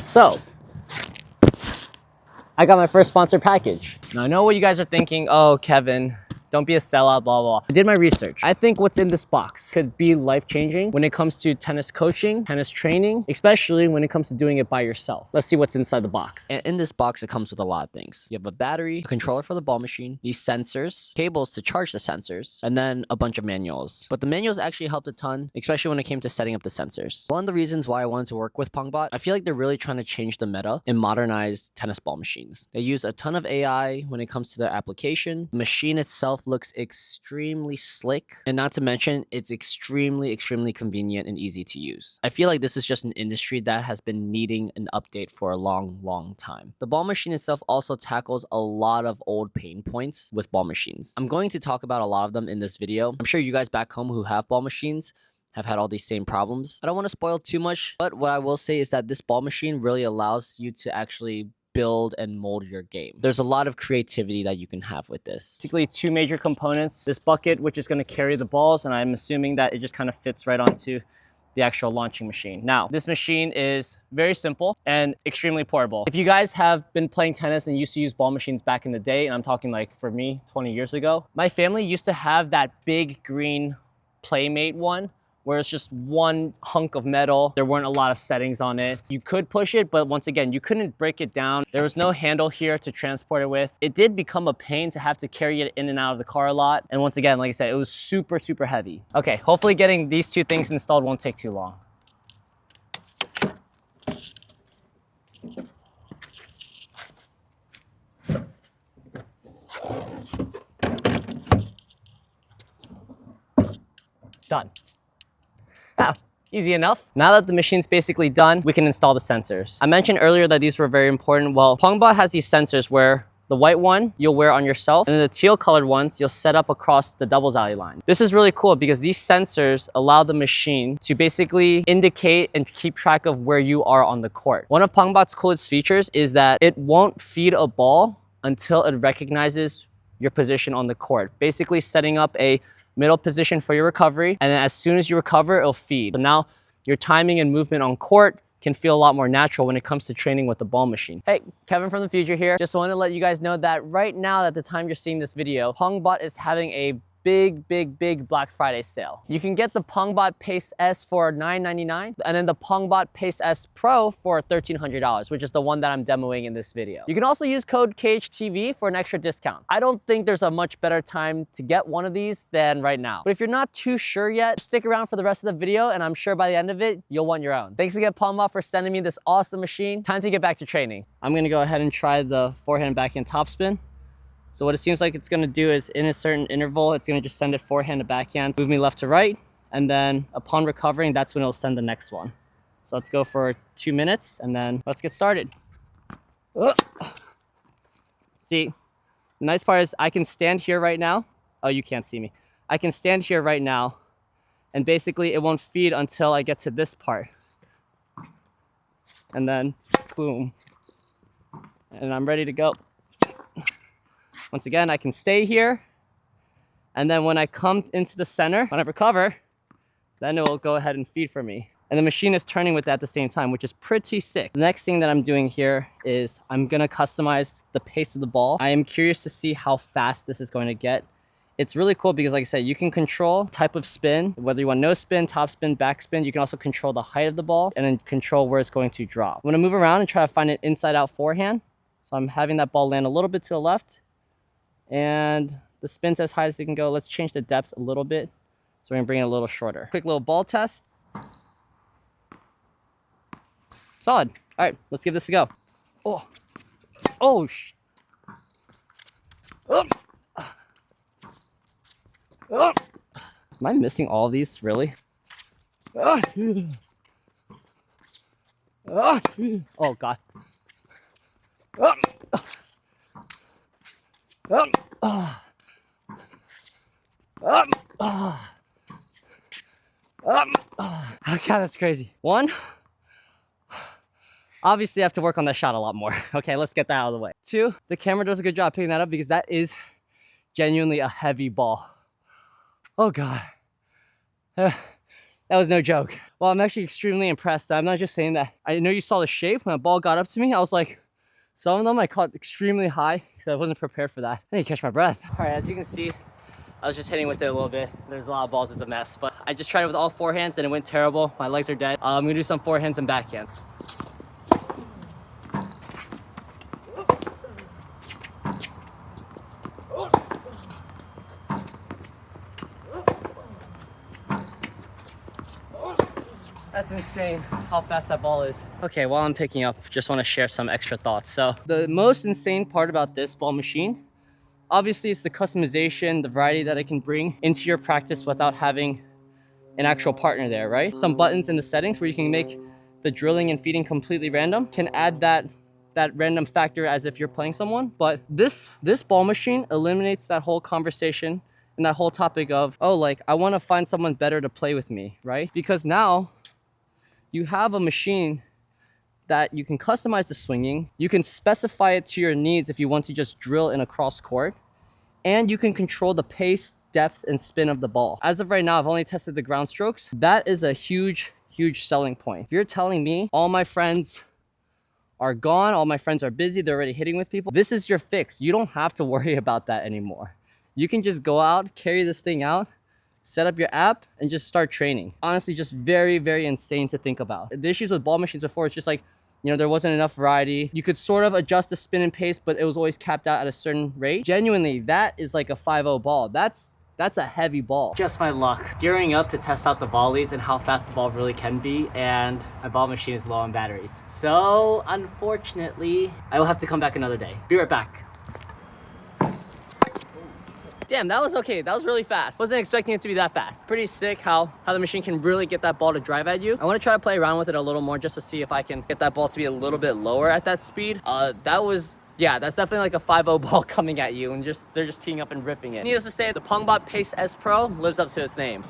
So I got my first sponsor package. Now I know what you guys are thinking. Oh, Kevin, don't be a sellout, blah, blah. I did my research. I think what's in this box could be life-changing when it comes to tennis coaching, tennis training, especially when it comes to doing it by yourself. Let's see what's inside the box. And in this box, it comes with a lot of things. You have a battery, a controller for the ball machine, these sensors, cables to charge the sensors, and then a bunch of manuals. But the manuals actually helped a ton, especially when it came to setting up the sensors. One of the reasons why I wanted to work with Pongbot, I feel like they're really trying to change the meta and modernize tennis ball machines. They use a ton of AI when it comes to their application. The machine itself looks extremely slick, and not to mention it's extremely convenient and easy to use. I feel like this is just an industry that has been needing an update for a long time. The ball machine itself also tackles a lot of old pain points with ball machines. I'm going to talk about a lot of them in this video. I'm sure you guys back home who have ball machines have had all these same problems. I don't want to spoil too much, but what I will say is that this ball machine really allows you to actually build and mold your game. There's a lot of creativity that you can have with this. Basically two major components. This bucket, which is going to carry the balls, and I'm assuming that it just kind of fits right onto the actual launching machine. Now, this machine is very simple and extremely portable. If you guys have been playing tennis and used to use ball machines back in the day, and I'm talking like for me, 20 years ago, my family used to have that big green Playmate one, where it's just one hunk of metal. There weren't a lot of settings on it. You could push it, but once again, you couldn't break it down. There was no handle here to transport it with. It did become a pain to have to carry it in and out of the car a lot. And once again, like I said, it was super heavy. Okay, hopefully getting these two things installed won't take too long. Done. Ah, easy enough. Now that the machine's basically done, we can install the sensors. I mentioned earlier that these were very important. Well, Pongbot has these sensors where the white one you'll wear on yourself, and then the teal colored ones you'll set up across the doubles alley line. This is really cool because these sensors allow the machine to basically indicate and keep track of where you are on the court. One of Pongbot's coolest features is that it won't feed a ball until it recognizes your position on the court, basically setting up a middle position for your recovery, and then as soon as you recover, it'll feed. So now your timing and movement on court can feel a lot more natural when it comes to training with the ball machine. Hey, Kevin from the future here. Just wanted to let you guys know that right now, at the time you're seeing this video, Pongbot is having a big Black Friday sale. You can get the Pongbot Pace S for $9.99 and then the Pongbot Pace S Pro for $1,300, which is the one that I'm demoing in this video. You can also use code KHTV for an extra discount. I don't think there's a much better time to get one of these than right now. But if you're not too sure yet, stick around for the rest of the video and I'm sure by the end of it, you'll want your own. Thanks again, Pongbot, for sending me this awesome machine. Time to get back to training. I'm gonna go ahead and try the forehand and backhand topspin. So what it seems like it's gonna do is in a certain interval, it's gonna just send it forehand to backhand, move me left to right, and then upon recovering, that's when it'll send the next one. So let's go for 2 minutes and then let's get started. See, the nice part is I can stand here right now. Oh, you can't see me. I can stand here right now and basically it won't feed until I get to this part. And then boom, and I'm ready to go. Once again, I can stay here, and then when I come into the center, when I recover, then it will go ahead and feed for me. And the machine is turning with that at the same time, which is pretty sick. The next thing that I'm doing here is I'm gonna customize the pace of the ball. I am curious to see how fast this is going to get. It's really cool because like I said, you can control type of spin, whether you want no spin, top spin, back spin. You can also control the height of the ball and then control where it's going to drop. I'm gonna move around and try to find an inside out forehand. So I'm having that ball land a little bit to the left, and the spin's as high as it can go. Let's change the depth a little bit. So we're gonna bring it a little shorter. Quick little ball test. Solid. All right, let's give this a go. Oh, oh, am I missing all of these, really? Oh, God. Okay, that's crazy. One, obviously I have to work on that shot a lot more. Okay, let's get that out of the way. Two, the camera does a good job picking that up because that is genuinely a heavy ball. Oh God. That was no joke. Well, I'm actually extremely impressed. I'm not just saying that. I know you saw the shape. When the ball got up to me, I was like, some of them I caught extremely high because I wasn't prepared for that. I need to catch my breath. All right, as you can see, I was just hitting with it a little bit. There's a lot of balls, it's a mess. But I just tried it with all forehands and it went terrible. My legs are dead. I'm gonna do some forehands and backhands. That's insane how fast that ball is. Okay, while I'm picking up, just want to share some extra thoughts. So the most insane part about this ball machine, obviously it's the customization, the variety that it can bring into your practice without having an actual partner there, right? Some buttons in the settings where you can make the drilling and feeding completely random can add that random factor as if you're playing someone. But this ball machine eliminates that whole conversation and that whole topic of, oh, like I want to find someone better to play with me, right? Because now you have a machine that you can customize the swinging, you can specify it to your needs if you want to just drill in a cross court, and you can control the pace, depth, and spin of the ball. As of right now, I've only tested the ground strokes. That is a huge, huge selling point. If you're telling me all my friends are gone, all my friends are busy, they're already hitting with people, this is your fix. You don't have to worry about that anymore. You can just go out, carry this thing out, set up your app and just start training. Honestly, just very, very insane to think about. The issues with ball machines before, it's just like, you know, there wasn't enough variety. You could sort of adjust the spin and pace, but it was always capped out at a certain rate. Genuinely, that is like a 5-0 ball. That's a heavy ball. Just my luck. Gearing up to test out the volleys and how fast the ball really can be, and my ball machine is low on batteries. So unfortunately, I will have to come back another day. Be right back. Damn, that was okay. That was really fast. Wasn't expecting it to be that fast. Pretty sick how the machine can really get that ball to drive at you. I want to try to play around with it a little more just to see if I can get that ball to be a little bit lower at that speed. Yeah, that's definitely like a 5-0 ball coming at you and they're just teeing up and ripping it. Needless to say, the Pongbot Pace S Pro lives up to its name.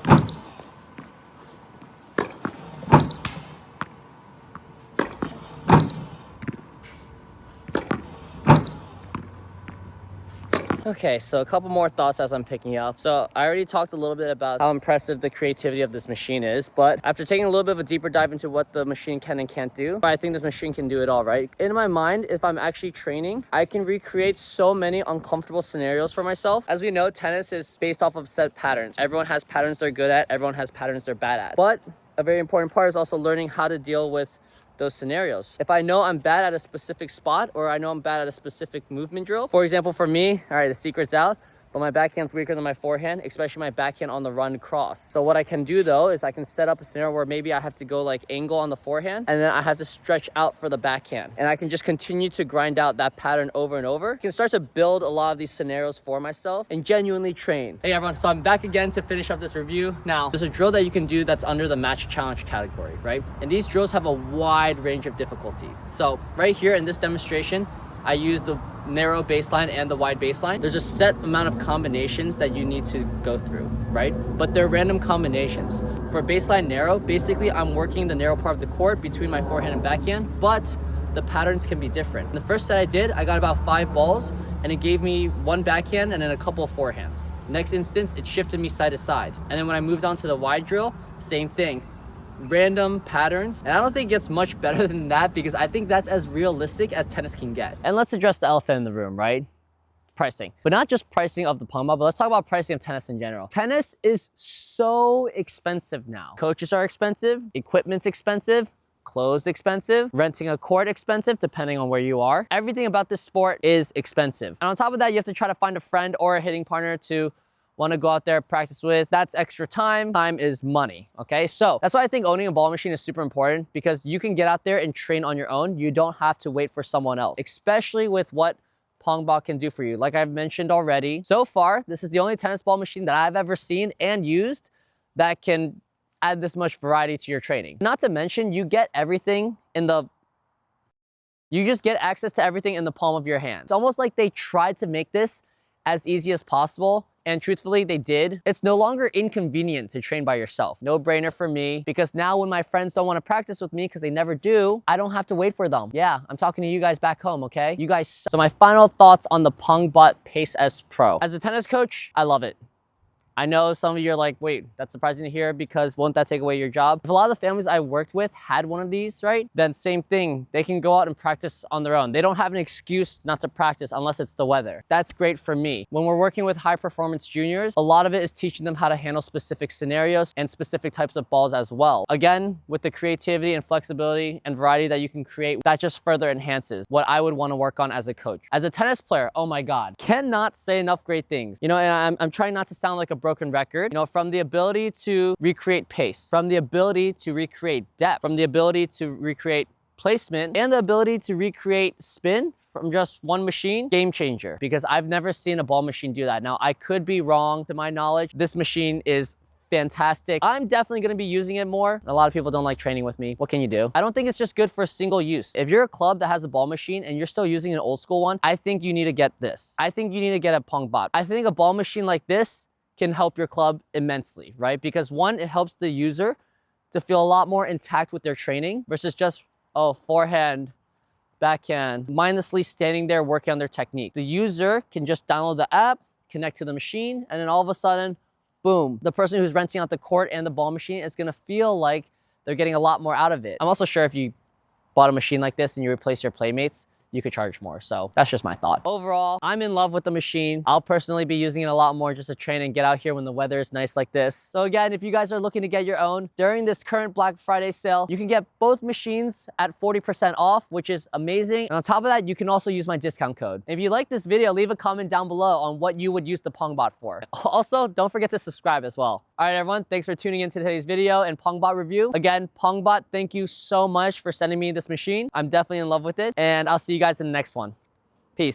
Okay, so a couple more thoughts as I'm picking up. So I already talked a little bit about how impressive the creativity of this machine is, but after taking a little bit of a deeper dive into what the machine can and can't do, I think this machine can do it all, right? In my mind, if I'm actually training, I can recreate so many uncomfortable scenarios for myself. As we know, tennis is based off of set patterns. Everyone has patterns they're good at, everyone has patterns they're bad at. But a very important part is also learning how to deal with those scenarios. If I know I'm bad at a specific spot or I know I'm bad at a specific movement drill, for example, for me, all right, the secret's out, but my backhand's weaker than my forehand, especially my backhand on the run cross. So what I can do though is I can set up a scenario where maybe I have to go like angle on the forehand and then I have to stretch out for the backhand. And I can just continue to grind out that pattern over and over. I can start to build a lot of these scenarios for myself and genuinely train. Hey everyone, so I'm back again to finish up this review. Now, there's a drill that you can do that's under the match challenge category, right? And these drills have a wide range of difficulty. So right here in this demonstration, I use the narrow baseline and the wide baseline. There's a set amount of combinations that you need to go through, right? But they're random combinations. For baseline narrow, basically I'm working the narrow part of the court between my forehand and backhand, but the patterns can be different. The first set I did, I got about 5 balls and it gave me 1 backhand and then a couple of forehands. Next instance, it shifted me side to side. And then when I moved on to the wide drill, same thing. Random patterns, and I don't think it gets much better than that because I think that's as realistic as tennis can get. And let's address the elephant in the room, right? Pricing. But not just pricing of the Pongbot, but let's talk about pricing of tennis in general. Tennis is so expensive now. Coaches are expensive, equipment's expensive, clothes expensive, renting a court expensive depending on where you are. Everything about this sport is expensive. And on top of that, you have to try to find a friend or a hitting partner to want to go out there, practice with. That's extra time. Time is money, okay? So that's why I think owning a ball machine is super important because you can get out there and train on your own. You don't have to wait for someone else, especially with what Pongbot can do for you. Like I've mentioned already, so far, this is the only tennis ball machine that I've ever seen and used that can add this much variety to your training. Not to mention, you get everything you just get access to everything in the palm of your hand. It's almost like they tried to make this as easy as possible. And truthfully, they did. It's no longer inconvenient to train by yourself. No brainer for me, because now when my friends don't want to practice with me because they never do, I don't have to wait for them. Yeah, I'm talking to you guys back home, okay? You guys. So my final thoughts on the Pongbot Pace S Pro. As a tennis coach, I love it. I know some of you are like, wait, that's surprising to hear because won't that take away your job? If a lot of the families I worked with had one of these, right? Then same thing, they can go out and practice on their own. They don't have an excuse not to practice unless it's the weather. That's great for me. When we're working with high performance juniors, a lot of it is teaching them how to handle specific scenarios and specific types of balls as well. Again, with the creativity and flexibility and variety that you can create, that just further enhances what I would want to work on as a coach. As a tennis player, oh my God, cannot say enough great things. You know, and I'm trying not to sound like a broken record. You know, from the ability to recreate pace, from the ability to recreate depth, from the ability to recreate placement, and the ability to recreate spin from just one machine, game changer. Because I've never seen a ball machine do that. Now, I could be wrong to my knowledge. This machine is fantastic. I'm definitely going to be using it more. A lot of people don't like training with me. What can you do? I don't think it's just good for single use. If you're a club that has a ball machine and you're still using an old school one, I think you need to get this. I think you need to get a Pongbot. I think a ball machine like this can help your club immensely, right? Because one, it helps the user to feel a lot more intact with their training versus just, oh, forehand, backhand, mindlessly standing there working on their technique. The user can just download the app, connect to the machine, and then all of a sudden, boom, the person who's renting out the court and the ball machine is gonna feel like they're getting a lot more out of it. I'm also sure if you bought a machine like this and you replace your playmates, you could charge more. So that's just my thought. Overall, I'm in love with the machine. I'll personally be using it a lot more just to train and get out here when the weather is nice like this. So again, if you guys are looking to get your own, during this current Black Friday sale, you can get both machines at 40% off, which is amazing. And on top of that, you can also use my discount code. If you like this video, leave a comment down below on what you would use the Pongbot for. Also, don't forget to subscribe as well. All right, everyone, thanks for tuning in to today's video and Pongbot review. Again, Pongbot, thank you so much for sending me this machine. I'm definitely in love with it, and I'll see you guys in the next one. Peace.